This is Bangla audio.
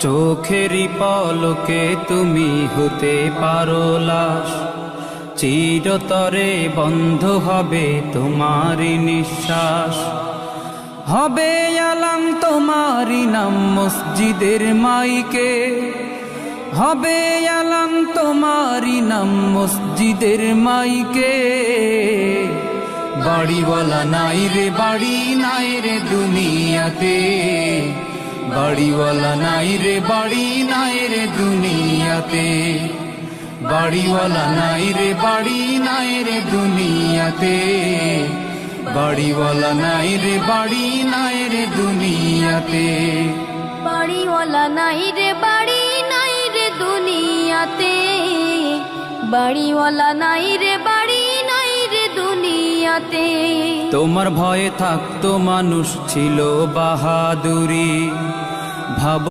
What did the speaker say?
চোখেরই পলকে তুমি হতে পারো লাশ, চিরতরে বন্ধ হবে তোমারই নিঃশ্বাস। হবে আলাম তোমারই নাম মসজিদের মাইকে, হবে আলাম তোমারই নাম মসজিদের মাইকে। বাড়িওয়ালা নাই রে বাড়ি নাই রে দুনিয়াতে, বাড়িওয়ালা নাই রে বাড়ি নাই রে দুনিয়াতে, বাড়িওয়ালা নাই রে বাড়ি নাই রে দুনিয়াতে, বাড়িওয়ালা নাই রে বাড়ি নাই রে দুনিয়াতে। বাড়িওয়ালা নাই রে বাড়ি নাই রে দুনিয়াতে, বাড়িওয়ালা নাই রে বাড়ি নাই রে দুনিয়াতে। তোমার ভয়ে থাকতো মানুষ ছিল বাহাদুরি, ভাব